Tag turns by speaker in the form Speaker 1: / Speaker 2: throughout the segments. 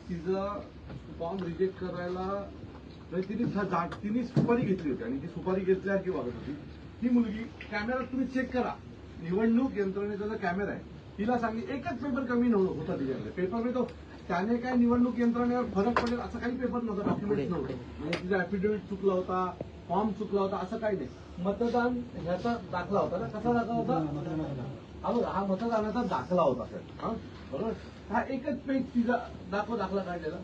Speaker 1: तिचा form reject करायला तिने सुपारी घेतली होती आणि ती सुपारी घेतल्यासारखी वागत होती. ती मुलगी कॅमेरा तुम्ही चेक करा, निवडणूक यंत्रणेचा जो कॅमेरा आहे तिला सांगितलं एकच पेपर कमी होता तिच्याकडे. पेपर में तो त्याने काय निवडणूक यंत्रणेवर फरक पडेल असं काही पेपर नव्हतं, डॉक्युमेंट नव्हतं. म्हणजे तिचा ऍफिडेव्हिट चुकला होता, फॉर्म चुकला होता असं काही नाही. मतदान ह्याचा दाखला होता ना, कसा दाखला होता हा मतदानाचा दाखला होता सर. हा बरोबर, हा एकच पेज तिचा दाखला काढलेला.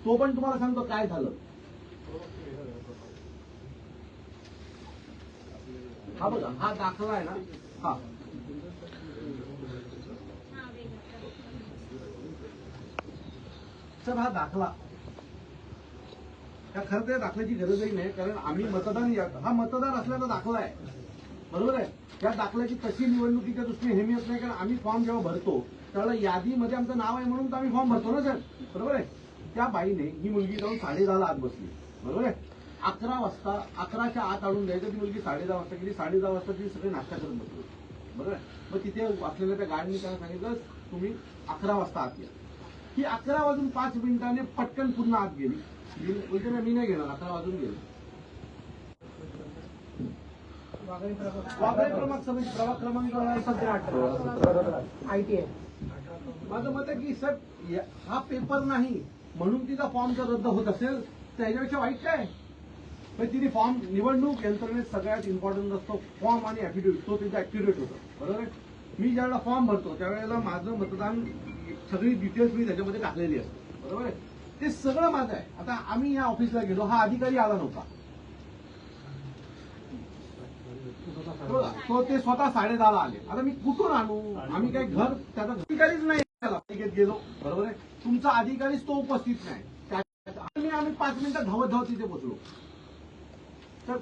Speaker 1: तो पण तुम्हाला सांगतो काय झालं. हा बघा, हा दाखला आहे ना, हा सर हा दाखला, खरं तर दाखल्याची गरजही नाही, कारण आम्ही मतदान हा मतदार असल्याचा दाखला आहे. बरोबर आहे. या दाखल्याची तशी निवडणुकीच्या दृष्टीने अहमियत नाही, कारण आम्ही फॉर्म जेव्हा भरतो त्यावेळेला यादीमध्ये आमचं नाव आहे म्हणून तर आम्ही फॉर्म भरतो ना सर. बरोबर आहे. त्या बाईने ही मुलगी जाऊन 10:30 आत बसली. बरोबर आहे. 11 वाजता 11च्या आत आणून द्यायचं, ती मुलगी 10:30 वाजता गेली. 10:30 वाजता ती सगळे नाश्ता करत बसली. बरोबर आहे. मग तिथे असलेल्या त्या गाडीने त्याला सांगितलं तुम्ही 11 वाजता आत या. ही 11:05 पटकन पुन्हा आत गेली. बोलते ना मी नाही घेणार, 11 वाजून गेले. वाघाई प्रभाग समिती प्रभाग क्रमांक 17 ITI. माझं मत आहे की सर हा पेपर नाही म्हणून तिचा फॉर्म जर रद्द होत असेल तर ह्याच्यापेक्षा वाईट काय. पण तिने फॉर्म, निवडणूक यंत्रणेत सगळ्यात इम्पॉर्टंट असतो फॉर्म आणि ऍफिडेव्हिट, तो तिचा ऍक्युरेट होता. बरोबर आहे. मी ज्यावेळेला फॉर्म भरतो त्यावेळेला माझं मतदान सगळी डिटेल्स मी त्याच्यामध्ये टाकलेली असते. बरोबर आहे. ते सगळं माझं आहे. आता आम्ही या ऑफिसला गेलो, हा अधिकारी आला नव्हता, तो ते स्वतः 10:30 आले. आता मी कुठून आणू, आम्ही काही घर त्याचा अधिकारीच नाही गेलो. बरोबर आहे. तुमचा अधिकारीच तो उपस्थित नाही, आम्ही 5 मिनिटात धावत तिथे पोहोचलो. तर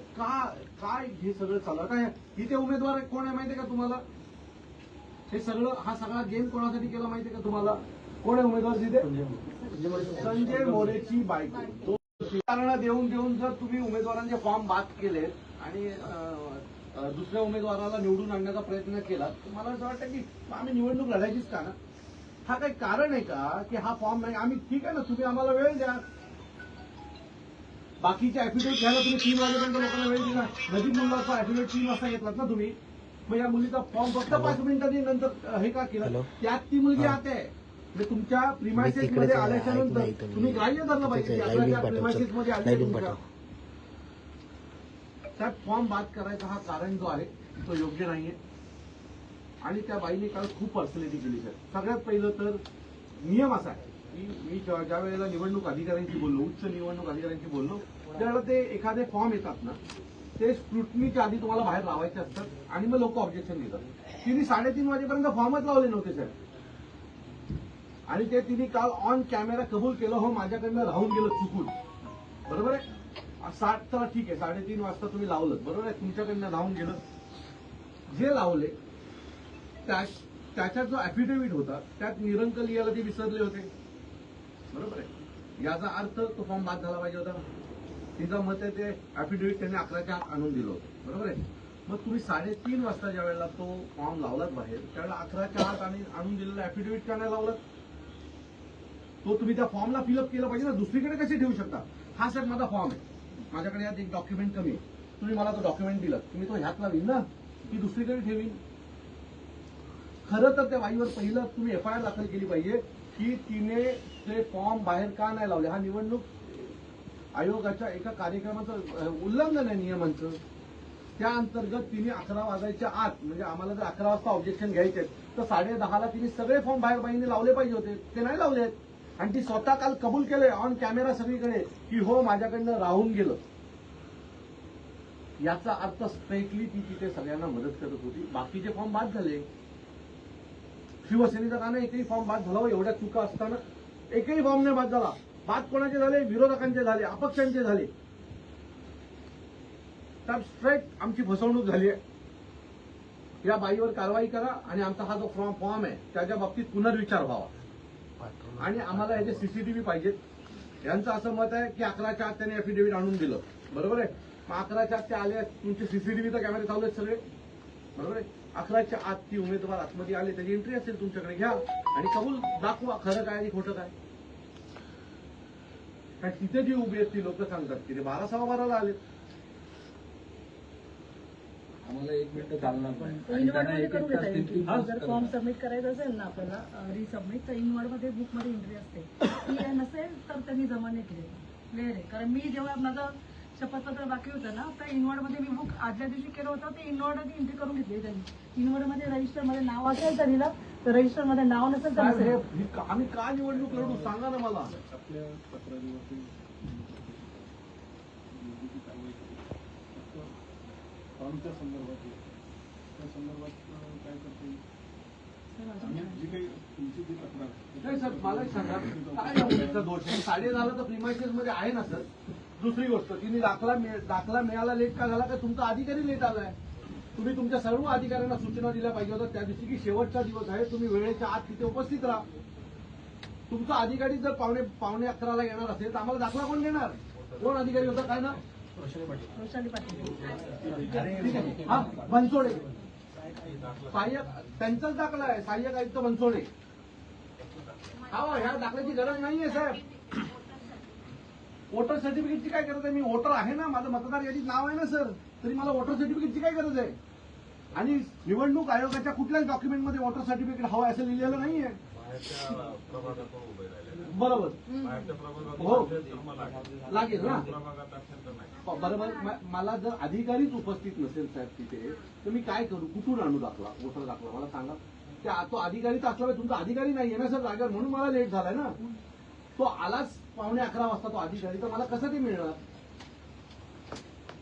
Speaker 1: काय हे सगळं चालू काय. इथे उमेदवार कोण आहे माहितीये का तुम्हाला. हे सगळं हा सगळा गेम कोणासाठी केला माहितीये का तुम्हाला. कोण आहे उमेदवार तिथे. संजय मोरेची बायको. कारण देऊन जर तुम्ही उमेदवारांचे फॉर्म बाद केले आणि दुसऱ्या उमेदवाराला निवडून आणण्याचा प्रयत्न केला तर मला असं वाटतं की आम्ही निवडणूक लढायचीच का ना. हा काही कारण आहे का की हा फॉर्म नाही. आम्ही ठीक आहे ना, तुम्ही आम्हाला वेळ द्या. बाकीचे ऍफिडेव्हिट घ्यायला तुम्ही 3 वाजेपर्यंत लोकांना वेळ दिला. नजीक मुलाचा ऍफिडेव्हिट 3 वाजता घेतलात ना तुम्ही. मग या मुलीचा फॉर्म फक्त 5 मिनिटांनी नंतर हे का केलं. त्यात ती मुलगी आता आहे. म्हणजे तुमच्या प्रिमायसेस मध्ये आल्याच्या नंतर तुम्ही ग्राह्य धरलं पाहिजे की आपल्या प्रिमायसेस मध्ये आले. त्यात फॉर्म बाद करायचा हा कारण जो आहे तो योग्य नाहीये. आणि त्या बाईने काल खूप पर्सनॅलिटी केली सर. सगळ्यात पहिलं तर नियम असा आहे की मी ज्या वेळेला निवडणूक अधिकाऱ्यांशी बोललो, उच्च निवडणूक अधिकाऱ्यांशी बोललो, त्यावेळेला ते एखादे फॉर्म येतात ना ते स्क्रुटनीच्या आधी तुम्हाला बाहेर लावायचे असतात आणि मग लोक ऑब्जेक्शन देतात. तिने 3:30 वाजेपर्यंत फॉर्मच लावले नव्हते सर. आणि ते तिने काल ऑन कॅमेरा कबूल केलं, हो माझ्याकडनं राहून गेलं चुकून. बरोबर आहे. 60 तर ठीक आहे, 3:30 वाजता तुम्ही लावलं. बरोबर आहे. तुमच्याकडनं राहून गेलं. जे लावले त्याच्यात जो ऍफिडेव्हिट होता त्यात निरंक लिहायला ते विसरले होते. बरोबर आहे. याचा अर्थ तो फॉर्म बाद झाला पाहिजे होता. तिचं मत आहे ते ऍफिडेव्हिट त्यांनी 11च्या आत आणून दिलं होतं. बरोबर आहे. मग तुम्ही 3:30 वाजता ज्या वेळेला तो फॉर्म लावलात बाहेर त्यावेळेला 11च्या आत आणून दिलेला ऍफिडेव्हिट का नाही लावलात. तो तुम्ही त्या फॉर्मला फिलअप केलं पाहिजे ना. दुसरीकडे कसे ठेवू शकता. हा सर माझा फॉर्म आहे, माझ्याकडे यात एक डॉक्युमेंट कमी आहे, तुम्ही मला तो डॉक्युमेंट दिला, तुम्ही तो ह्यात लावीन ना की दुसरीकडे ठेवीन. खरं तर त्या बाईवर पहिलं तुम्ही FIR दाखल केली पाहिजे की तिने ते फॉर्म बाहेर का नाही लावले. हा निवडणूक आयोगाच्या एका कार्यक्रमाचं उल्लंघन आहे नियमांचं. त्या अंतर्गत तिने 11 वाजायच्या आत, म्हणजे आम्हाला जर 11 वाजता ऑब्जेक्शन घ्यायचे तर 10:30ला तिने सगळे फॉर्म बाहेर बाईने लावले पाहिजे होते. ते नाही लावलेत. आणि ती स्वतः काल कबूल केले ऑन कॅमेरा सगळीकडे की हो माझ्याकडनं राहून गेलं. याचा अर्थ स्ट्रेटली ती तिथे सगळ्यांना मदत करत होती. बाकीचे फॉर्म बाद झाले. शिवसेनेचा का नाही एकही फॉर्म बाद झाला. एवढ्या चुका असताना एकही फॉर्म नाही बाद झाला. बाद कोणाचे झाले. विरोधकांचे झाले, अपक्षांचे झाले. तर स्ट्रेट आमची फसवणूक झाली आहे. या बाईवर कारवाई करा आणि आमचा हा जो फॉर्म आहे त्याच्या बाबतीत पुनर्विचार व्हावा. आणि आम्हाला याचे सीसीटीव्ही पाहिजेत. यांचं असं मत आहे की 11च्या आत त्यांनी ऍफिडेव्हिट आणून दिलं. बरोबर आहे. मग 11च्या आत ते आले, तुमचे सीसीटीव्हीचा कॅमेरे चालू आहेत सगळे. बरोबर आहे. 11च्या आत ती उमेदवार आतमध्ये आले त्याची एंट्री असेल तुमच्याकडे घ्या आणि कबूल दाखवा खरं काय आणि खोटं काय. कारण तिथे जी उभी आहेत ती लोक सांगतात की ते 12:15 आलेत.
Speaker 2: आम्हाला 1 मिनिट चालणार नाही.
Speaker 3: इनवर्डमध्ये करू
Speaker 2: तास,
Speaker 3: घेता
Speaker 2: 3-3
Speaker 3: एंट्री.
Speaker 2: तास
Speaker 3: जर
Speaker 2: करणार.
Speaker 3: फॉर्म सबमिट करायचा असेल ना आपल्याला रिसबमिट, तर इनवर्डमध्ये बुकमध्ये एंट्री असते. ती नसेल तर त्यांनी जमा नाही केली. क्लिअर आहे. कारण मी जेव्हा माझं शपथपत्र बाकी होतं ना, तर इनवर्डमध्ये मी बुक आदल्या दिवशी केलं होतं, ते इनवर्डमध्ये एंट्री करून घेतली त्यांनी. इनवर्डमध्ये रजिस्टरमध्ये नाव असेल तर दिलं, तर रजिस्टरमध्ये नाव नसेल तर
Speaker 1: साहेब,
Speaker 3: नसेल.
Speaker 1: आम्ही का निवडणूक लढू सांगा ना मला.
Speaker 2: आपल्या तक्रारीवरती फॉर्मच्या संदर्भात त्या संदर्भात काय करता येईल? जी काही तुमची जी तक्रार
Speaker 1: नाही सर, मला एक सांगा काय या मुलीचा दोष आहे? 10:30 तर प्रिमायसेस मध्ये आहे ना सर. दुसरी गोष्ट, तिने दाखला मिळाला लेट का झाला? का तुमचा अधिकारी लेट आलाय? तुम्ही तुमच्या सर्व अधिकाऱ्यांना सूचना दिल्या पाहिजे होत्या त्या दिवशी की शेवटचा दिवस आहे, तुम्ही वेळेच्या आत तिथे उपस्थित राहा. तुमचा अधिकारी जर पावणे 11ला येणार असेल तर आम्हाला दाखला कोण देणार? कोण अधिकारी होता काय ना?
Speaker 3: वैशाली पाटील.
Speaker 1: ठीक आहे. हा, बनसोडे सहाय्यक, त्यांचाच दाखला आहे, सहाय्यक आयुक्त बनसोडे. हा, ह्या दाखल्याची गरज नाहीये साहेब. वोटर सर्टिफिकेटची काय गरज आहे? मी वोटर आहे ना, माझं मतदार यादीत नाव आहे ना सर, तरी मला वोटर सर्टिफिकेटची काय गरज आहे? आणि निवडणूक आयोगाच्या कुठल्याच डॉक्युमेंटमध्ये वोटर सर्टिफिकेट हवं असं लिहिलेलं नाहीये. बरोबर हो लागेल ना. बरोबर. मला जर अधिकारीच उपस्थित नसेल साहेब तिथे तर मी काय करू? कुठून आणू दाखला, वोटर दाखला? मला सांगा. तो अधिकारीच असला पाहिजे. तुमचा अधिकारी नाहीये ना सर जागेवर, म्हणून मला लेट झालाय ना. तो आलाच 11:15 वाजता तो अधिकारी, तर मला कसं ते मिळणार?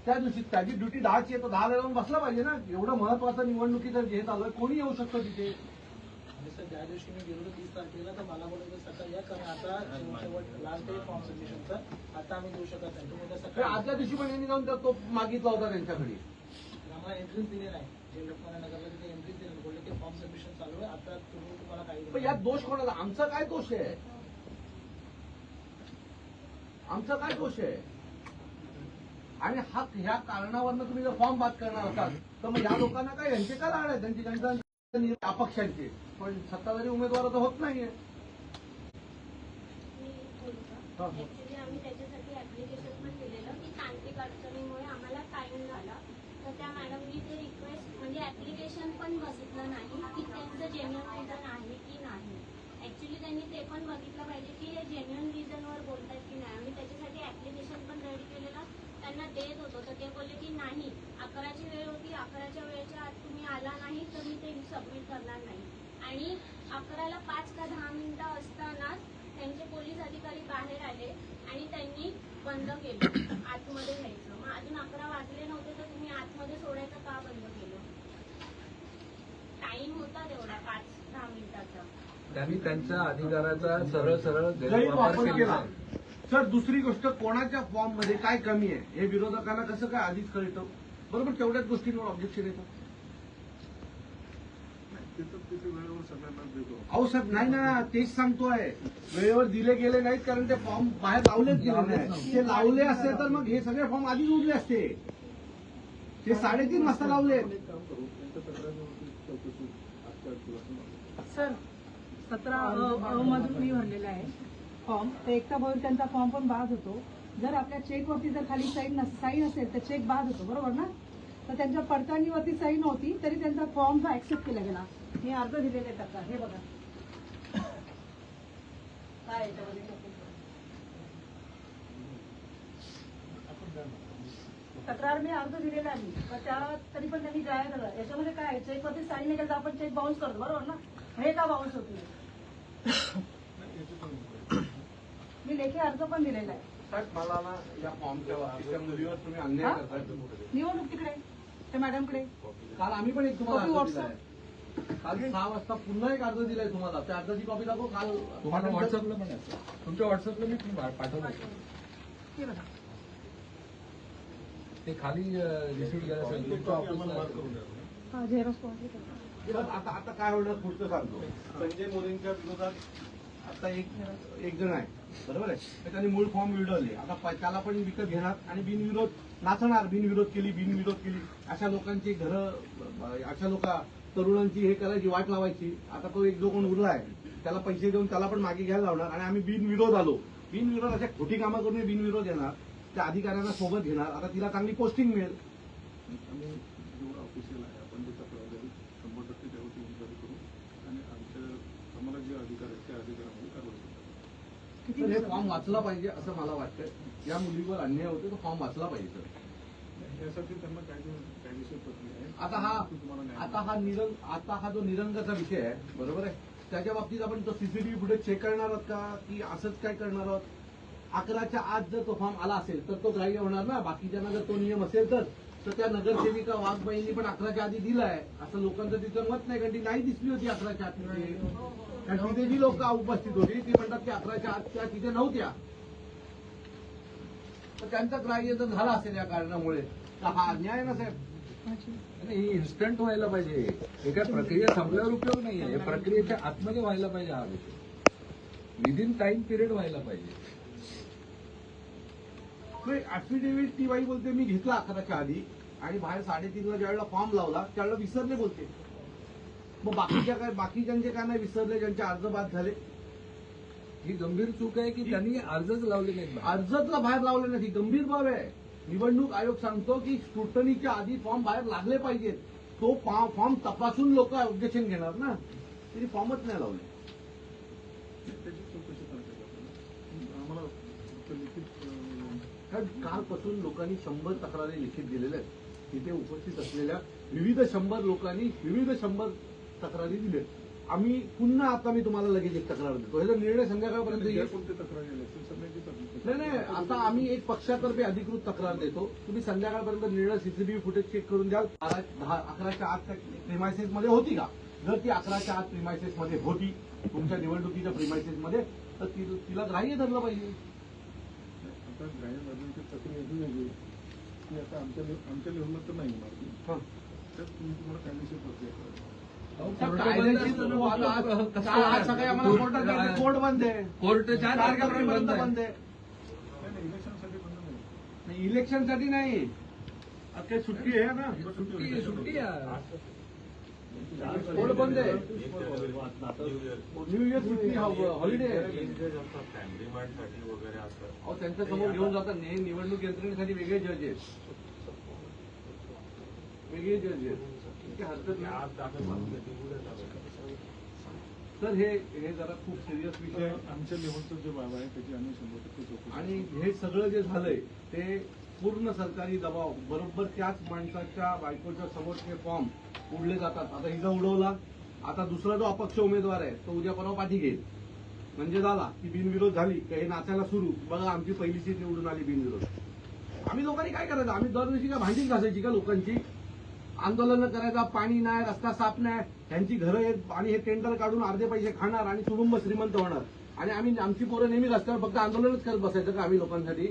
Speaker 1: त्या दिवशी त्याची ड्युटी 10ची आहे, तो 10 जाऊन बसला पाहिजे ना. एवढं महत्वाचं निवडणुकीचं जे चालू आहे, कोणी येऊ शकतो तिथे.
Speaker 4: सर ज्या दिवशी मी गेलो 30 तारखेला तर मला बोलायचं सकाळी या, कारण आता शेवट लास्ट डे फॉर्म सबमिशनचा, आता आम्ही देऊ शकत नाही. तुम्ही उद्या
Speaker 1: तर
Speaker 4: सकाळी
Speaker 1: आदल्या दिवशी पण यांनी जाऊन तो मागितला होता त्यांच्याकडे.
Speaker 4: आम्हाला एंट्रीच दिली नाही. जे लोकांना नगरला तिथे एंट्रीच दिली नाही. बोलले की फॉर्म सबमिशन चालू आहे, आता तुम्हाला काही
Speaker 1: पण यात दोष कोणाला? आमचा काय दोष आहे? आमचा काय दोष आहे? आणि ह्या कारणावरनं तुम्ही जर फॉर्म बाद करणार असाल तर मग या लोकांना काय यांचे काय लाड आहे? त्यांची अपक्षांचे. पण सत्ताधारी उमेदवार तर होत नाहीये.
Speaker 5: ऍक्च्युली आम्ही त्याच्यासाठी ऍप्लिकेशन पण दिलेलं की तांत्रिक अडचणीमुळे आम्हाला टाइम झाला. तर त्या मॅडमनी ते रिक्वेस्ट म्हणजे ऍप्लिकेशन पण बघितलं नाही की त्यांचं जेन्युअन रिझन आहे की नाही. ऍक्च्युली त्यांनी ते पण बघितलं पाहिजे की हे जेन्युअन रिझनवर बोलतात की नाही. आम्ही त्याच्यासाठी ऍप्लिकेशन पण रेडी केलेलं, त्यांना देत होतो तर ते बोलले की नाही, 11ची वेळ होती, 11च्या वेळेच्या आत तुम्ही आला नाही तर मी ते सबमिट करणार नाही. आणि 11ला 5 का 10 मिनिटं असतानाच त्यांचे पोलीस अधिकारी बाहेर आले आणि त्यांनी बंद केलं आतमध्ये घ्यायचं. मग अजून 11 वाजले नव्हते तर तुम्ही आतमध्ये सोडायचं का बंद केलं? टाइम होता तेवढा 5-10 मिनिटाचा.
Speaker 2: त्यांनी त्यांच्या अधिकाराचा सरळ
Speaker 1: गैरवापर केला. सर दुसरी गोष्ट, कोणाच्या फॉर्म मध्ये काय कमी आहे हे विरोधकांना कसं काय आधीच कळतं? बरोबर, तेवढ्याच गोष्टींवर ऑब्जेक्शन येतं.
Speaker 2: तिथे वेळेवर सगळ्यांना देतो.
Speaker 1: अहो साहेब नाही ना, तेच सांगतोय. वेळेवर दिले गेले नाहीत कारण ते फॉर्म बाहेर लावलेच गेले नाही. ते लावले असते तर मग हे सगळे फॉर्म आधीच उरले असते. ते 3:30 वाजता लावले.
Speaker 3: सर 17 मधून मी भरलेला आहे फॉर्म. तर एकटा भरून त्यांचा फॉर्म पण बाद होतो. जर आपल्या चेकवरती जर खाली साईन असेल तर चेक बाद होतो, बरोबर ना? तर त्यांच्या पडताळणीवरती सही नव्हती तरी त्यांचा फॉर्म हा ऍक्सेप्ट केला गेला. हे अर्ज दिलेले तक्रार, हे बघा काय याच्यामध्ये तक्रार मी अर्ज दिलेला आहे. पण त्या तरी पण त्यांनी जाहीर झालं. याच्यामध्ये काय आहे, चेकवरती साईन नाही केलं तर आपण चेक बाउन्स करतो, बरोबर ना? हे का बाउन्स होते? मी लेखी अर्ज पण दिलेला आहे.
Speaker 1: साहेब मला ना या फॉर्मच्या बाबतीत त्या मुलीवर तुम्ही अन्याय करताय.
Speaker 3: निवडणूक तिकडे त्या मॅडमकडे.
Speaker 1: काल आम्ही पण एक तुम्हाला
Speaker 3: कॉपी
Speaker 1: अर्ज दिलाय. काल 6 वाजता पुन्हा एक अर्ज दिलाय तुम्हाला. त्या अर्जाची कॉपी दाखव. काल
Speaker 2: तुम्हाला व्हॉट्सअपला पण आहे. तुमच्या व्हॉट्सअपला मी पाठवलं.
Speaker 3: हे बघा
Speaker 2: ते खाली रिसिव्ह केलं असेल तुमच्या ऑफिसला.
Speaker 3: हा झेरॉक्स कॉपी.
Speaker 1: आता काय होणार पुढचं सांगतो. संजय मोरेंच्या विरोधात आता एक जण आहे, बरोबर आहे. तर त्यांनी मूळ फॉर्म विडवले. आता त्याला पण विकत घेणार आणि बिनविरोध नाचणार. बिनविरोध केली अशा लोकांची घरं, अशा लोक तरुणांची हे करायची वाट लावायची. आता तो एक जो कोण उरलाय त्याला पैसे देऊन त्याला पण मागे घ्यायला लावणार आणि आम्ही बिनविरोध आलो. बिनविरोध अशा खोटी कामं करून बिनविरोध येणार, त्या अधिकाऱ्यांना सोबत घेणार. आता तिला चांगली पोस्टिंग मिळेल.
Speaker 2: आम्ही जेवढं ऑफिशियल आहे आपण ते तक्रार द्यावी, 100% त्यावरती इन्क्वायरी करू आणि आम्हाला जे अधिकार आहेत त्या अधिकारामध्ये कारवाई करू.
Speaker 1: तर हे फॉर्म वाचला पाहिजे असं मला वाटतं. या मुलीवर अन्याय होते तो फॉर्म वाचला पाहिजे सर.
Speaker 2: यासाठी त्यांना कायदेशीर प्रक्रिया आहे.
Speaker 1: आता हा जो निरंगाचा विषय आहे, बरोबर आहे, त्याच्या बाबतीत आपण तो सीसीटीव्ही फुटेज चेक करणार आहोत का की असंच काय करणार आहोत? 11च्या आत जर तो फॉर्म आला असेल तर तो ग्राह्य होणार ना. बाकीच्यांना जर तो नियम असेल तर त्या नगरसेविका वाघबाईंनी पण 11च्या आधी दिलाय असं लोकांचं तिथं मत नाही, कारण ती नाही दिसली होती 11च्या आत तिथे. कारण तिथे जी लोक उपस्थित होती ती म्हणतात की 11च्या आत त्या तिथे नव्हत्या. तर त्यांचं ग्राह्य जर झाला असेल या कारणामुळे तर हा अन्याय ना साहेब.
Speaker 6: नाही, ही इन्स्टंट व्हायला पाहिजे. हे काय प्रक्रिया संपल्यावर उपयोग नाहीये. हे प्रक्रियेच्या आतमध्ये व्हायला पाहिजे. हा विषय विदिन टाइम पिरियड व्हायला पाहिजे.
Speaker 1: ऍफिडेव्हिट ती बाई बोलते मी घेतला 11च्या आधी आणि बाहेर 3:30ला ज्यावेळेला फॉर्म लावला त्यावेळेला विसरले बोलते. मग बाकीच्यांचे काय नाही विसरले, ज्यांचे अर्ज बाद झाले?
Speaker 6: ही गंभीर चूक आहे की त्यांनी अर्जच लावले नाहीत.
Speaker 1: अर्जतला बाहेर लावले नाही, गंभीर बाब आहे. निवडणूक आयोग सांगतो की स्क्रुटनीच्या आधी फॉर्म बाहेर लागले पाहिजेत. तो फॉर्म तपासून लोक ऑब्जेक्शन घेणार ना, तरी फॉर्मच नाही लावले.
Speaker 2: त्याची चौकशी करायची आपल्याला. आम्हाला फक्त लिखित
Speaker 1: कालपासून लोकांनी 100 तक्रारी लिखित दिलेल्या आहेत. तिथे उपस्थित असलेल्या विविध 100 लोकांनी विविध 100 तक्रारी दिल्या. आम्ही पुन्हा आता मी तुम्हाला लगेच एक तक्रार देतो. ह्याचा निर्णय संध्याकाळपर्यंत येईल.
Speaker 2: कोणते तक्रारी आली असेल सगळ्यांची
Speaker 1: नाही, आता आम्ही एक पक्षातर्फे अधिकृत तक्रार देतो. तुम्ही संध्याकाळपर्यंत निर्णय सीसीटीव्ही फुटेज चेक करून द्याल. 11च्या आत प्रिमायसेस मध्ये होती का? जर ती 11च्या आत प्रिमायसेस मध्ये होती तुमच्या निवडणुकीच्या प्रिमायसेस मध्ये तर तिला ग्राह्य धरलं पाहिजे.
Speaker 2: आता ग्राह्य धरण्याची प्रक्रिया ही वेगळी की आता आमच्या लेव्हलला तर नाही होणार ती. तर तुम्हाला कायदेशीर प्रक्रिया करावी.
Speaker 1: सगळे आम्हाला कोर्टात कोर्ट बंद आहे.
Speaker 6: कोर्ट 4
Speaker 1: तारखेपर्यंत बंद आहे.
Speaker 2: इलेक्शनसाठी बंद नाही.
Speaker 1: इलेक्शनसाठी नाही, काही सुट्टी आहे ना.
Speaker 6: सुट्टी आहे.
Speaker 1: कोर्ट बंद आहे. न्यू इयर सुट्टी हॉलिडे आहे. अहो त्यांच्या समोर घेऊन जातात. निवडणूक यंत्रणेसाठी वेगळे जज आहेत, वेगळे जज आहेत. हरकत नाही. तर हे जरा खूप सिरियस विषय आहे.
Speaker 2: आमच्या लेव्हलचं जे बाब आहे त्याची आम्ही 100% चौकशी.
Speaker 1: आणि हे सगळं जे झालंय ते पूर्ण सरकारी दबाव बरोबर त्याच माणसाच्या बायकोच्या समोरचे फॉर्म उडले जातात. आता हिचा उडवला, आता दुसरा जो अपक्ष उमेदवार आहे तो उद्या परवा पाठी घेईल. म्हणजे झाला की बिनविरोध झाली की हे नाचायला सुरू. बघा आमची पहिली सीट निवडून आली बिनविरोध. आम्ही लोकांनी काय करायचं? आम्ही दरवर्षी काय भांडीच घासायची का लोकांची? आंदोलनं करायचा, पाणी नाही, रस्ता साफ नाही, त्यांची घरं आहेत आणि हे टेंडर काढून अर्धे पैसे खाणार आणि कुटुंब श्रीमंत होणार. आणि आमची पोरं नेहमी रस्त्यावर फक्त आंदोलनच करत बसायचं का आम्ही लोकांसाठी?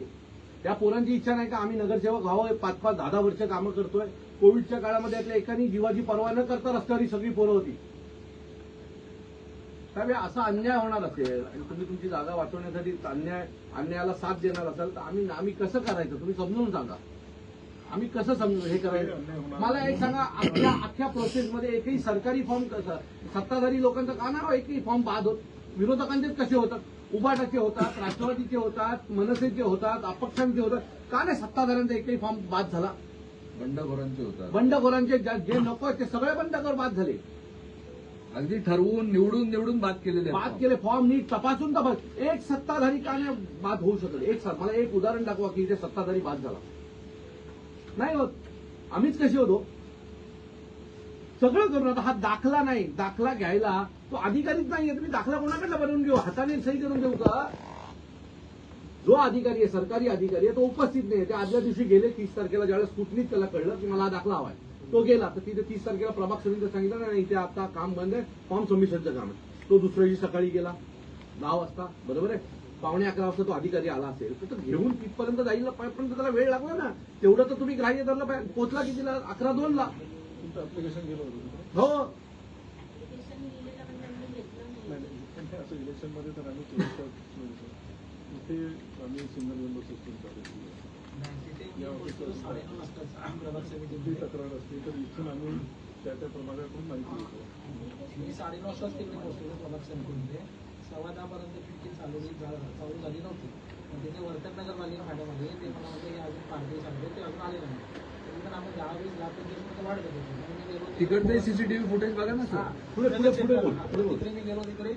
Speaker 1: त्या पोरांची इच्छा नाही का आम्ही नगरसेवक व्हावं? 5-5, 10-10 वर्ष कामं करतोय. कोविडच्या काळामध्ये आपल्या एकानी जीवाची पर्वा न करता रस्त्यावर ही सगळी पोरं होती. त्यामुळे असा अन्याय होणार असेल आणि तुम्ही तुमची जागा वाचवण्यासाठी अन्यायाला साथ देणार असाल तर आम्ही कसं करायचं तुम्ही समजून सांगा. आम्ही कसं समजून हे करायचं? मला एक सांगा, अख्ख्या प्रोसेसमध्ये एकही सरकारी फॉर्म सत्ताधारी लोकांचा का नाव एकही फॉर्म बाद होत? विरोधकांचेच कसे होतात? उभाटाचे होतात, राष्ट्रवादीचे होतात, मनसेचे होतात, अपक्षांचे होतात. का नाही सत्ताधाऱ्यांचा एकही फॉर्म बाद झाला?
Speaker 6: बंडखोरांचे होतात.
Speaker 1: बंडखोरांचे जे नको ते सगळे बंडखोर बाद झाले.
Speaker 6: अगदी ठरवून निवडून बाद केलेले
Speaker 1: बाद केले फॉर्म नीट तपासून एक सत्ताधारी का नाही बाद होऊ शकले? मला एक उदाहरण दाखवा की इथे सत्ताधारी बाद झाला. नाही होत. आम्हीच कसे होतो? सगळं करून आता हा दाखला नाही, दाखला घ्यायला तो अधिकारीच नाहीये. तुम्ही दाखला कोणाकडनं बनवून घेऊ? हाताने सही करून देऊ का? जो अधिकारी आहे, सरकारी अधिकारी आहे, तो उपस्थित नाही. त्या आदल्या दिवशी गेले 30 तारखेला, ज्यावेळेस कुठलीच त्याला कळलं की मला हा दाखला हवाय, तो गेला. तर तिथे 30 तारखेला प्रभाग समितीला सांगितलं नाही इथे आता काम बंद आहे, फॉर्म सबमिशनचं काम आहे. तो दुसऱ्या दिवशी सकाळी गेला 10 वाजता, बरोबर आहे. 11:45 वाजता तो अधिकारी आला असेल तर घेऊन तिथपर्यंत जायला पण त्याला वेळ लागला ना. तेवढं तर तुम्ही ग्राह्य धरलं पाहिजे. पोहोचला कितीला? 11:02ला.
Speaker 2: तुमचं अप्लिकेशन गेलं होतं
Speaker 1: हो.
Speaker 5: ऍप्लिकेशन लिहिलेलं पण त्यांनी घेतलं नाही.
Speaker 2: नाही, असं इलेक्शनमध्ये तर आम्ही केलं. इथे आम्ही सिंगल मेंबर सिस्टम चालू केली. या ऑफिसला
Speaker 4: साडेनऊ वाजता प्रभाग समिती
Speaker 2: कुठली तक्रार असते तर इथून आम्ही त्याप्रमाणे आपण माहिती देतो.
Speaker 4: मी 9:30 वाजताच तिकडे पोहोचलो प्रभाग समितीमध्ये. 10:15 पर्यंत खिडकी चालू झाली नव्हती. पण तिथे वर्तनगर वाली मॅडम आले, ते मला म्हटलं की अजून पार्टी सांगते, ते अजून आले नाही. तरी पण आपण 10-20 लाख वाट बघत होतो.
Speaker 6: तिकडचे सीसीटीव्ही फुटेज बघा ना सर.
Speaker 4: तिकडे मी गेलो तिकडे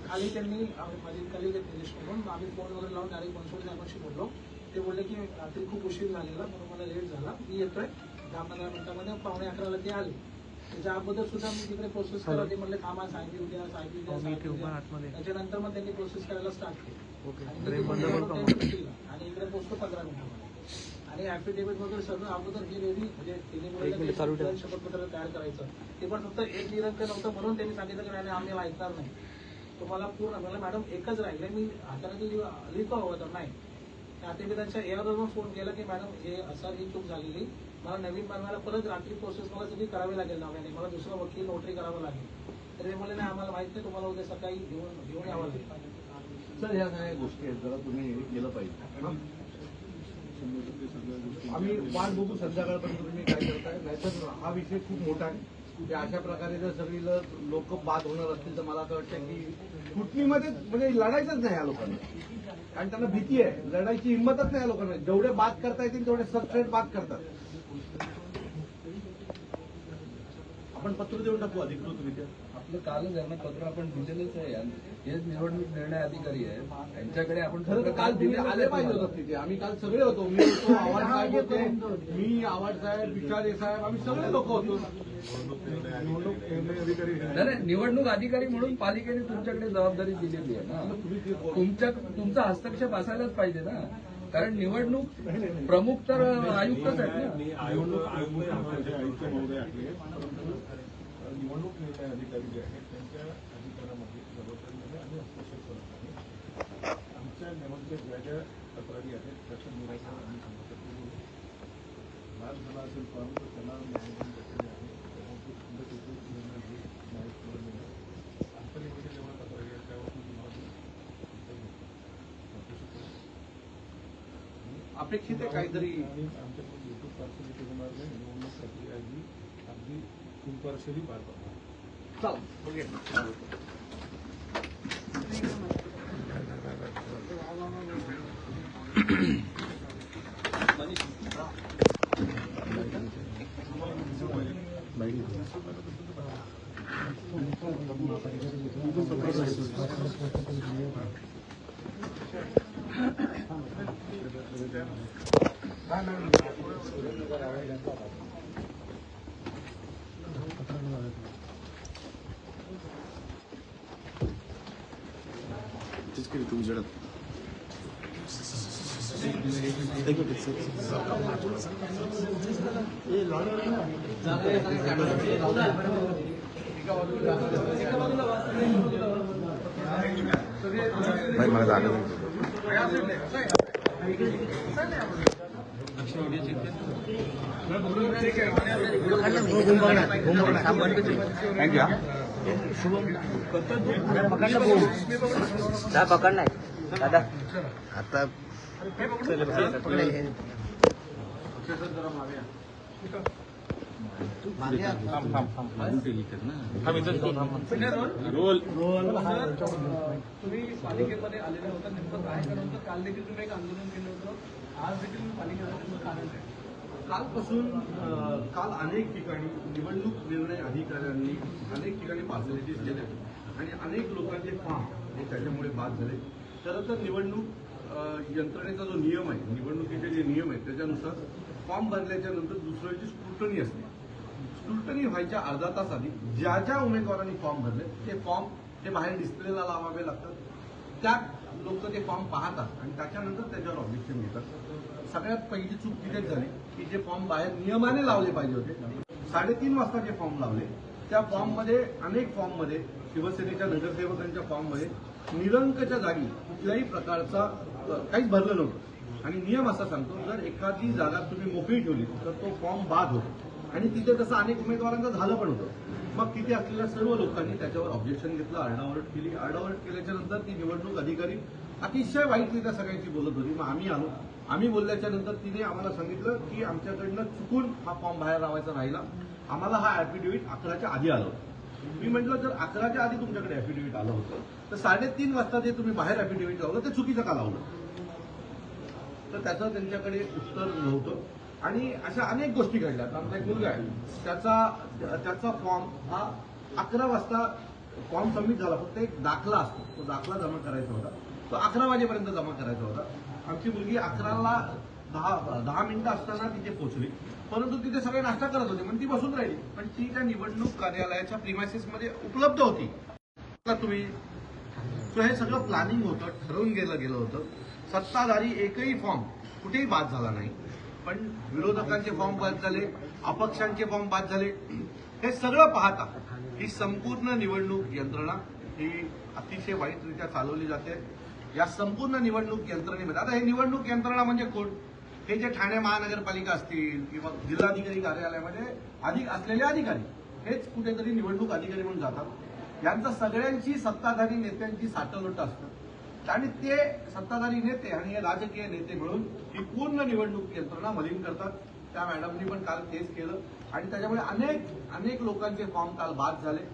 Speaker 4: खाली त्यांनी माझी कलिग निलेश म्हणून आम्ही फोन वगैरे लावून डायरेक्ट बनसोडे साहेबांशी बोललो. ते बोलले की रात्री खूप उशीर झालेला म्हणून मला लेट झाला, मी येतोय 10-15 मिनिटांमध्ये. 11:15 ते आले. त्याच्या अगोदर सुद्धा मी तिकडे प्रोसेस करा ते म्हणले थांबा साहेब उद्या त्याच्यानंतर मग त्यांनी प्रोसेस करायला स्टार्ट केली आणि इकडे पोहोचतो 15 मिनिटांमध्ये. आणि ऍफिडेव्हिट वगैरे सगळं अगोदर ही लेडी म्हणजे तिने शपथपत्र तयार करायचं, ते पण फक्त एक निरंक नव्हतं म्हणून त्यांनी सांगितलं की नाही आम्ही ऐकणार नाही, तुम्हाला पूर्ण मला मॅडम एकच राहिले. मी हाताने लिहितो हवं तर नाही. आता त्यांच्या एअरवर फोन केला की मॅडम हे असं ही चूक झालेली, मला नवीन बनवायला परत रात्री प्रोसेस मला सगळी करावी लागेल नव्याने, मला दुसरा वकील नोटरी करावं लागेल. तर ते म्हणले नाही आम्हाला माहित नाही, तुम्हाला उद्या सकाळी घेऊन यावं लागेल.
Speaker 1: सर ह्या सगळ्या गोष्टी आहेत, जरा तुम्ही हे केलं पाहिजे. आम्ही वाट बघू संध्याकाळपर्यंत तुम्ही काय करताय, नाहीतर हा विषय खूप मोठा आहे. की अशा प्रकारे जर सगळी लोक बाद होणार असतील तर मला असं वाटतं की कुटणीमध्ये म्हणजे लढायचंच नाही या लोकांना, कारण त्यांना भीती आहे, लढायची हिंमतच नाही या लोकांना. जेवढे बाद करता येतील तेवढे सबस्ट्रेट बाद करतात. आपण पत्र देऊन टाकू अधिकृतरित्या.
Speaker 6: आपलं कालच आहे ना पत्र आपण दिलेलंच आहे. हेच निवडणूक निर्णय अधिकारी आहेत, यांच्याकडे आपण
Speaker 1: खरं तर काल तुम्ही आले पाहिजे होतं तिथे. आम्ही काल सगळे होतो. मी होतो, आव्हाड साहेब होते, मी आव्हाड साहेब, विचारे साहेब, आम्ही सगळे लोक होतो.
Speaker 6: नाही, निवडणूक अधिकारी म्हणून पालिकेने तुमच्याकडे जबाबदारी दिलेली आहे ना. तुमचा हस्तक्षेप असायलाच पाहिजे ना, कारण निवडणूक प्रमुख तर आयुक्तच आहेत ना.
Speaker 2: निवडणूक आयुक्त महोदय आहे, परंतु निवडणूक निर्णय अधिकारी जे आहेत त्यांच्या अधिकारामध्ये जबाबदारीमध्ये आम्ही हस्तक्षेप करत नाही. आमच्या लेवलच्या ज्या ज्या तक्रारी आहेत त्याचं निराकरण आम्ही सांगितलं. लाभ झाला असेल परंतु त्याला न्यायालयीन प्रक्रिया आहे, तेव्हा तो खंडपीठ निर्णय घेईल. कंपनीमध्ये जेव्हा तक्रारी आहेत त्यावर
Speaker 1: अपेक्षित आहे काहीतरी.
Speaker 2: आणि आमच्याकडून बिलकुल पार्शलिटी होणार नाही. निवडणूक प्रक्रिया ही अगदी इम्पार्शली पार पडणार.
Speaker 1: चला बघूया.
Speaker 7: नाही मला जागा
Speaker 8: पकड नाही दादा आता
Speaker 3: तुम्ही पालिकेमध्ये आलेले होता, नेमकं काय कारण होतं? काल देखील तुम्ही एक आंदोलन केलं होतं, आज देखील पालिकेचं कारण आहे.
Speaker 1: काल अनेक ठिकाणी निवडणूक निर्णय अधिकाऱ्यांनी अनेक ठिकाणी पार्सलिटीज केल्या आणि अनेक लोकांचे फॉर्म हे त्याच्यामुळे बाद झाले. खरं तर निवडणूक यंत्रणेचा जो नियम आहे, निवडणुकीचे जे नियम आहेत त्याच्यानुसार फॉर्म भरल्याच्या नंतर दुसऱ्याची स्क्रुटनी असते. स्क्रुटनी व्हायच्या अर्धा तास आधी ज्या ज्या उमेदवारांनी फॉर्म भरले ते फॉर्म हे बाहेर डिस्प्लेला लावावे लागतात. त्यात लोक ते फॉर्म पाहतात आणि त्याच्यानंतर त्याच्यावर ऑब्जेक्शन घेतात. सगळ्यात पहिली चूक तिथेच झाली की जे फॉर्म बाहेर नियमाने लावले पाहिजे होते, 3:30 वाजता जे फॉर्म लावले त्या फॉर्ममध्ये अनेक फॉर्ममध्ये शिवसेनेच्या नगरसेवकांच्या फॉर्ममध्ये निरंकच्या जागी कुठल्याही प्रकारचा काहीच भरलं नव्हतं. आणि नियम असा सांगतो जर एखादी जागा तुम्ही मोकळी ठेवली तर तो फॉर्म बाद होतो आणि तिथे तसं अनेक उमेदवारांचं झालं पण होतं. मग तिथे असलेल्या सर्व लोकांनी त्याच्यावर ऑब्जेक्शन घेतलं, आरडाओरड केली. आरडाओरड केल्याच्या नंतर ती निवडणूक अधिकारी अतिशय वाईटरित्या सगळ्यांची बोलत होती. मग आम्ही आलो. आम्ही बोलल्याच्या नंतर तिने आम्हाला सांगितलं की आमच्याकडनं चुकून हा फॉर्म बाहेर लावायचा राहिला. आम्हाला हा ऍफिडेव्हिट 11च्या आधी आलं होतं. मी म्हटलं जर 11च्या आधी तुमच्याकडे ऍफिडेव्हिट आलं होतं तर 3:30 वाजता जे तुम्ही बाहेर ऍफिडेव्हिट लावलं ते चुकीचं का लावलं? तर त्याचं त्यांच्याकडे उत्तर नव्हतं. आणि अशा अनेक गोष्टी घडल्या. आमचा एक मुलगा आहे, त्याचा फॉर्म हा 11 वाजता फॉर्म सबमिट झाला. फक्त एक दाखला असतो, तो दाखला जमा करायचा होता. तो 11 वाजेपर्यंत जमा करायचा होता. आमची मुलगी 11ला 10 मिनिटं असताना तिथे पोहोचली. परंतु तिथे सगळे नाश्ता करत होते म्हणून ती बसून राहिली. पण ती त्या निवडणूक कार्यालयाच्या प्रिमायसेसमध्ये उपलब्ध होती. तुम्ही हे सगळं प्लॅनिंग होतं, ठरवून गेलं होतं. सत्ताधारी एकही फॉर्म कुठेही बाद झाला नाही. पण विरोधकांचे फॉर्म बाद झाले, अपक्षांचे फॉर्म बाद झाले. हे सगळं पाहता ही संपूर्ण निवडणूक यंत्रणा ही अतिशय वाईटरित्या चालवली जाते. या संपूर्ण निवडणूक यंत्रणेमध्ये आता हे निवडणूक यंत्रणा म्हणजे कोण? हे जे ठाणे महानगरपालिका असतील किंवा जिल्हाधिकारी कार्यालयामध्ये अधिक असलेले अधिकारी हेच कुठेतरी निवडणूक अधिकारी म्हणून जातात. यांचं सगळ्यांची सत्ताधारी नेत्यांची साठवलोट असतं आणि ते सत्ताधारी नेते आणि हे राजकीय नेते मिळून ही पूर्ण निवडणूक यंत्रणा मलिन करतात. त्या मॅडमनी पण काल तेच केलं आणि त्याच्यामुळे अनेक लोकांचे फॉर्म काल बाद झाले.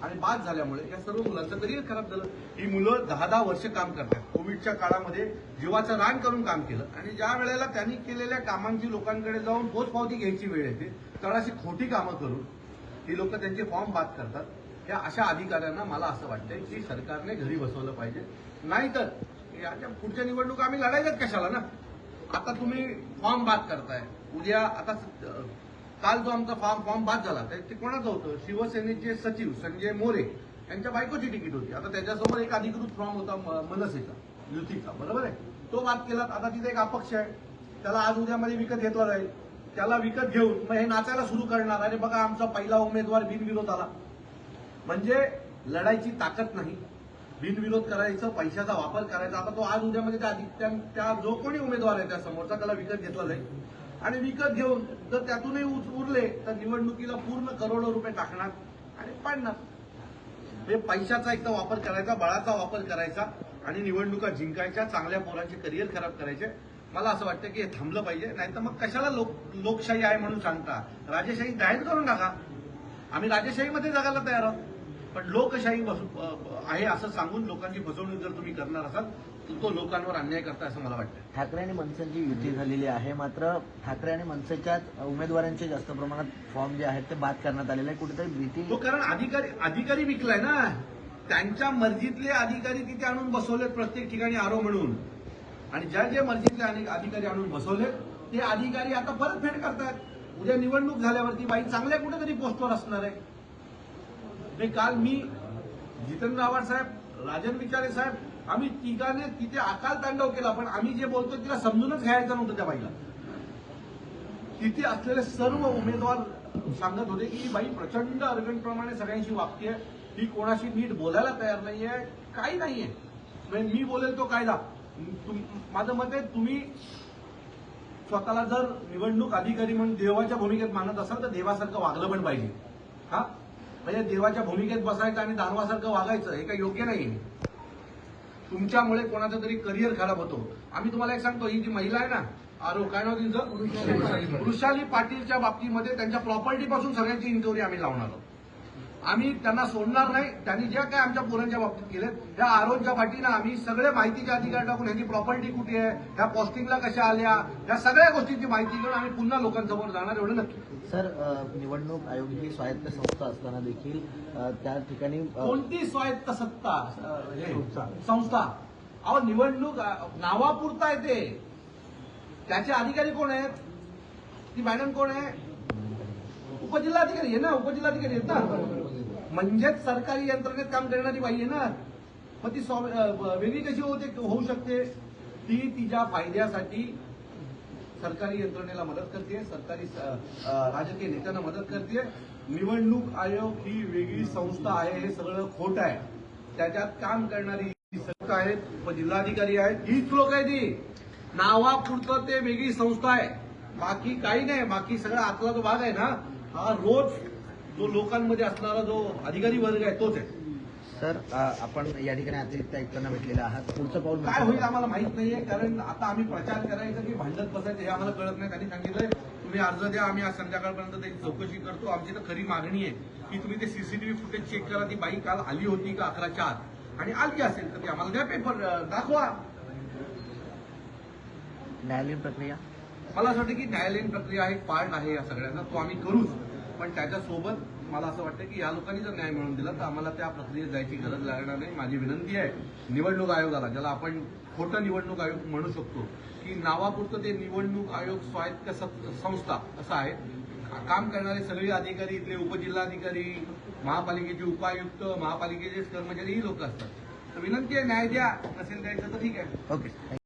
Speaker 1: आणि बाद झाल्यामुळे या सर्व मुलांचं करिअर खराब झालं. ही मुलं 10-10 वर्ष काम करतात. कोविडच्या काळामध्ये जीवाचं रान करून काम केलं आणि ज्या वेळेला त्यांनी केलेल्या कामांची लोकांकडे जाऊन पोचपावती घ्यायची वेळ येते तर अशी खोटी कामं करून ही लोक त्यांचे फॉर्म बाद करतात. या अशा अधिकाऱ्यांना मला असं वाटतंय की सरकारने घरी बसवलं पाहिजे. नाहीतर याच्या पुढच्या निवडणूक आम्ही लढायच्याच कशाला ना. आता तुम्ही फॉर्म बाद करताय. उद्या आता काल जो आमचा फॉर्म बाद झाला ते कोणाचं होतं? शिवसेनेचे सचिव संजय मोरे यांच्या बायकोची तिकीट होती. आता त्याच्यासमोर एक अधिकृत फॉर्म होता मनसेचा, युतीचा, बरोबर आहे. तो बाद केला. आता तिथे एक अपक्ष आहे, त्याला आज उद्यामध्ये विकत घेतला जाईल. त्याला विकत घेऊन मग हे नाचायला सुरू करणार. अरे बघा आमचा पहिला उमेदवार बिनविरोध आला. म्हणजे लढायची ताकद नाही, बिनविरोध करायचं, पैशाचा वापर करायचा. आता तो आज उद्यामध्ये त्या जो कोणी उमेदवार आहे त्या समोरचा त्याला विकत घेतला जाईल आणि विकत घेऊन जर त्यातूनही उरले तर निवडणुकीला पूर्ण करोडो रुपये टाकणार आणि पाडणार. म्हणजे पैशाचा एक तर वापर करायचा, बळाचा वापर करायचा आणि निवडणुका जिंकायच्या, चांगल्या पोरांचे करिअर खराब करायचे. मला असं वाटतं की हे थांबलं पाहिजे. नाही तर मग कशाला लोकशाही आहे म्हणून सांगता? राजेशाही जाहीर करून टाका. आम्ही राजेशाहीमध्ये जगायला तयार आहोत. पण लोकशाही आहे असं सांगून लोकांची फसवणूक जर तुम्ही करणार असाल तर तो लोकांवर अन्याय करता असं मला वाटतं.
Speaker 8: ठाकरे आणि मनसेची युती झालेली आहे, मात्र ठाकरे आणि मनसेच्या उमेदवारांचे जास्त प्रमाणात फॉर्म जे आहेत ते बाद करण्यात आलेले आहे. कुठेतरी भीती
Speaker 1: तो कारण अधिकारी विकलाय ना. त्यांच्या मर्जीतले अधिकारी तिथे आणून बसवलेत प्रत्येक ठिकाणी आरो म्हणून. आणि ज्या मर्जीतले अधिकारी आणून बसवलेत ते अधिकारी आता परतफेड करतात. उद्या निवडणूक झाल्यावरती बाई चांगल्या कुठेतरी पोस्टवर असणार आहे. काल मी जितेंद्र आव्हाड साहेब, राजन विचारे साहेब आम्ही तिघाने तिथे अकाल तांडव केला. पण आम्ही जे बोलतो तिला समजूनच घ्यायचं नव्हतं त्या बाईला. तिथे असलेले सर्व उमेदवार सांगत होते की बाई प्रचंड अर्गणप्रमाणे सगळ्यांशी वागतेय, ती कोणाशी नीट बोलायला तयार नाहीये, काही नाहीये. मी बोलेल तो कायदा. माझं मत आहे तुम्ही स्वतःला जर निवडणूक अधिकारी म्हणून देवाच्या भूमिकेत मानत असाल तर देवासारखं वागलं पण पाहिजे. हा म्हणजे देवाच्या भूमिकेत बसायचं आणि दानवासारखं वागायचं हे काही योग्य नाहीये. तुमच्यामुळे कोणाचं तरी करिअर खराब होतो. आम्ही तुम्हाला एक सांगतो, ही जी महिला आहे ना आरो, काय नाव तिचं, वृषाली पाटीलच्या बाबतीमध्ये त्यांच्या प्रॉपर्टीपासून सगळ्यांची इन्क्वायरी आम्ही लावणार आहोत. आम्ही त्यांना सोडणार नाही. त्यांनी ज्या काय आमच्या पोरांच्या बाबतीत केलेत त्या आरोच्या पाठीनं आम्ही सगळे माहितीचे अधिकार टाकून ह्याची प्रॉपर्टी कुठे आहे, ह्या पोस्टिंगला कशा आल्या, या सगळ्या गोष्टींची माहिती घेऊन आम्ही पुन्हा लोकांसमोर जाणार, एवढं नक्की.
Speaker 8: सर, निवडणूक आयोग ही स्वायत्त संस्था असताना देखील त्या ठिकाणी
Speaker 1: कोणती स्वायत्त सत्ता संस्था? अहो निवडणूक नावापुरता आहे ते. त्याचे अधिकारी कोण आहेत? ती मॅडम कोण आहे? उपजिल्हाधिकारी आहे ना, उपजिल्हाधिकारी आहेत ना. म्हणजेच सरकारी यंत्रणेत काम करणारी बाई आहे ना. मग ती वेगळी कशी होऊ शकते? ती तिच्या फायद्यासाठी सरकारी यंत्रणेला मदत करते, सरकारी राजकीय नेत्यांना मदत करते. निवडणूक आयोग ही वेगळी संस्था आहे हे सगळं खोटं आहे. त्याच्यात काम करणारी संस्था आहेत, उपजिल्हाधिकारी आहेत, हीच लोक आहे. ती नावापुरतं ते वेगळी संस्था आहे, बाकी काही नाही. बाकी सगळा आतला जो भाग आहे ना हा रोज जो लोकांमध्ये असणारा जो अधिकारी वर्ग आहे तोच आहे.
Speaker 8: सर आपण या ठिकाणी अतिरिक्त आयुक्तांना भेटलेले आहात. पुढचं पाऊल
Speaker 1: काय होईल आम्हाला माहित नाहीये, कारण आता आम्ही प्रचार करायचा की भांडत बसायचं हे आम्हाला कळत नाही. त्यांनी सांगितलंय तुम्ही अर्ज द्या, आम्ही आज संध्याकाळपर्यंत त्याची चौकशी करतो. आमची तर खरी मागणी आहे की तुम्ही ते सीसीटीव्ही फुटेज चेक करा. ती बाई काल आली होती का 11च्या आत, आणि आली असेल तर ती आम्हाला द्या, पेपर दाखवा.
Speaker 8: न्यायालयीन प्रक्रिया
Speaker 1: मला असं वाटतं की न्यायालयीन प्रक्रिया हा एक पार्ट आहे या सगळ्यांना, तो आम्ही करूच. पण त्याच्यासोबत मला असं वाटतं की या लोकांनी जर न्याय मिळवून दिला तर आम्हाला त्या प्रक्रियेत जायची गरज लागणार नाही. माझी विनंती आहे निवडणूक आयोगाला, ज्याला आपण खोटं निवडणूक आयोग म्हणू शकतो, की नावापुरतं ते निवडणूक आयोग स्वायत्त संस्था असं आहे. काम करणारे सगळे अधिकारी, इथले उपजिल्हाधिकारी, महापालिकेचे उपायुक्त, महापालिकेचे कर्मचारी ही लोक असतात. तर विनंती आहे न्याय द्या, नसेल द्यायचं तर ठीक आहे.
Speaker 8: ओके.